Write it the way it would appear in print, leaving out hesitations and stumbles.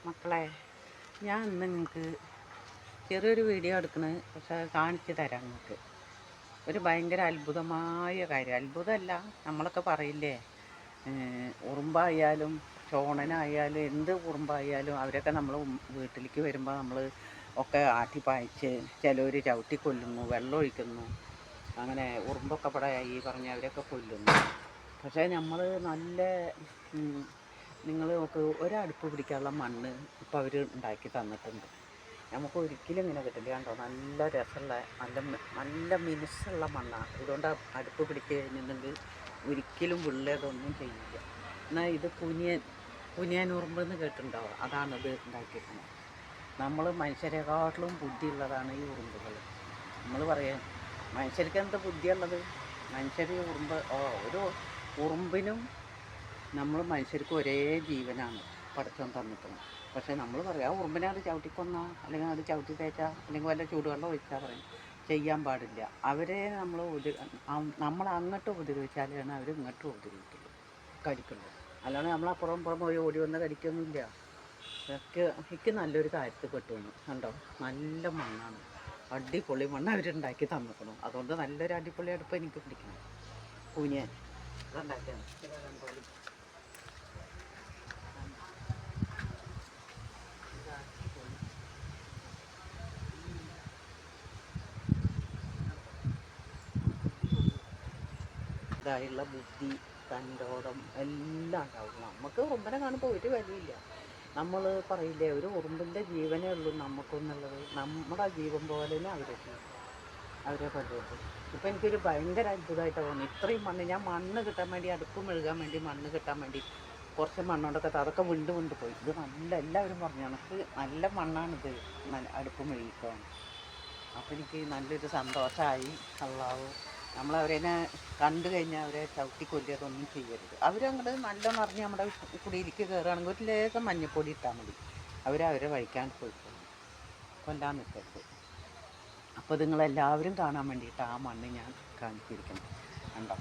മക്കളെ, ഞാൻ ഇന്ന് നിങ്ങൾക്ക് ചെറിയൊരു വീഡിയോ എടുക്കുന്നത്, പക്ഷെ കാണിച്ചു തരാം നിങ്ങൾക്ക് ഒരു ഭയങ്കര അത്ഭുതമായ കാര്യം. അത്ഭുതമല്ല, നമ്മളൊക്കെ പറയില്ലേ, ഉറുമ്പായാലും ചോണനായാലും എന്ത് ഉറുമ്പായാലും അവരൊക്കെ നമ്മൾ വീട്ടിലേക്ക് വരുമ്പോൾ നമ്മൾ ഒക്കെ ആട്ടിപ്പായച്ച് ചിലവർ ചവിട്ടി കൊല്ലുന്നു, വെള്ളം ഒഴിക്കുന്നു, അങ്ങനെ ഉറുമ്പൊക്കെ ഇവിടെ ഈ പറഞ്ഞ അവരൊക്കെ കൊല്ലുന്നു. പക്ഷേ നമ്മൾ നല്ല നിങ്ങൾ നോക്ക്, ഒരടുപ്പ് പിടിക്കാനുള്ള മണ്ണ് ഇപ്പോൾ അവർ ഉണ്ടാക്കി തന്നിട്ടുണ്ട്. നമുക്ക് ഒരിക്കലും ഇങ്ങനെ കിട്ടില്ല. കണ്ടോ, നല്ല രസമുള്ള നല്ല മിനുസുള്ള മണ്ണാണ്. ഇതുകൊണ്ട് അടുപ്പ് പിടിച്ച് കഴിഞ്ഞിട്ടുണ്ടെങ്കിൽ ഒരിക്കലും വിള്ളതൊന്നും ചെയ്യില്ല. എന്നാൽ ഇത് കുനിയൻ ഉറുമ്പെന്ന് കേട്ടിട്ടുണ്ടാവുക, അതാണിത് ഉണ്ടാക്കിയിരിക്കുന്നത്. നമ്മൾ മനുഷ്യരെക്കാട്ടിലും ബുദ്ധിയുള്ളതാണ് ഈ ഉറുമ്പുകൾ. നമ്മൾ പറയാം മനുഷ്യർക്ക് എന്ത് ബുദ്ധിയുള്ളത്? മനുഷ്യർ ഒരു ഉറുമ്പിനും നമ്മൾ മനുഷ്യർക്ക് ഒരേ ജീവനാണ് പടച്ചോൻ തന്നിട്ടുണ്ട്. പക്ഷേ നമ്മൾ പറയാം ആ ഉറുമ്പിനെ അത് ചവിട്ടിക്കൊന്ന, അല്ലെങ്കിൽ അത് ചവിട്ടി തേച്ചാൽ, അല്ലെങ്കിൽ വല്ല ചൂടുവെള്ളം ഒഴിച്ചാൽ പറയും ചെയ്യാൻ പാടില്ല. അവരെ നമ്മൾ അങ്ങോട്ട് ഉപദ്രവിച്ചാലാണ് അവർ ഇങ്ങോട്ടും ഉപദ്രവിക്കുള്ളൂ, കടിക്കുള്ളൂ. അല്ലാതെ നമ്മളപ്പുറം ഇപ്പുറം പോയി ഓടി വന്ന് കടിക്കൊന്നുമില്ല. എനിക്ക് നല്ലൊരു കാര്യത്തിൽ പെട്ടു. കണ്ടോ, നല്ല മണ്ണാണ്, അടിപൊളി മണ്ണ് അവരുണ്ടാക്കി തന്നിക്കണം. അതുകൊണ്ട് നല്ലൊരു അടിപൊളി അടുപ്പ് എനിക്ക് പിടിക്കണം. കുനിയൻ അതുണ്ടാക്കിയാണ്. ഇതായുള്ള ബുദ്ധി, തൻ്റോടം എല്ലാം ഉണ്ടാവും. നമുക്ക് ഉറുമ്പിനെ കാണുമ്പോൾ ഒരു വിലയില്ല. നമ്മൾ പറയില്ലേ, ഒരു ഉറുമ്പിൻ്റെ ജീവനേ ഉള്ളൂ നമുക്കെന്നുള്ളത്. നമ്മുടെ ജീവൻ പോലെ തന്നെ അവരെ പറ്റുള്ളൂ. ഇപ്പം എനിക്കൊരു ഭയങ്കര അത്ഭുതമായിട്ടാണ് തോന്നി. ഇത്രയും മണ്ണ്, ഞാൻ മണ്ണ് കിട്ടാൻ വേണ്ടി, അടുപ്പ് മെഴുകാൻ വേണ്ടി മണ്ണ് കിട്ടാൻ വേണ്ടി കുറച്ച് മണ്ണുകൊണ്ടൊക്കെ അതൊക്കെ വിണ്ട് പോയി. ഇത് എല്ലാവരും പറഞ്ഞു എനിക്ക് നല്ല മണ്ണാണിത്, അടുപ്പ് മെഴുകിക്കാൻ. അപ്പോൾ എനിക്ക് നല്ലൊരു സന്തോഷമായി. അള്ളാഹു നമ്മളവരെ കണ്ടു കഴിഞ്ഞാൽ അവരെ ചവിട്ടി കൊല്ലിയതൊന്നും ചെയ്യരുത്. അവരങ്ങോട്ട് നല്ലോണം അറിഞ്ഞ് നമ്മുടെ കുടിയിലേക്ക് കയറുകയാണെങ്കിൽ ഒരു ലേശം മഞ്ഞപ്പൊടി ഇട്ടാൽ മതി, അവരെ വഴിക്കാണ്ട് പോയിക്കോളും. കൊല്ലാൻ നിൽക്കരുത്. അപ്പോൾ നിങ്ങളെല്ലാവരും കാണാൻ വേണ്ടിയിട്ട് ആ മണ്ണ് ഞാൻ കാണിച്ചിരിക്കണം. കണ്ടോ.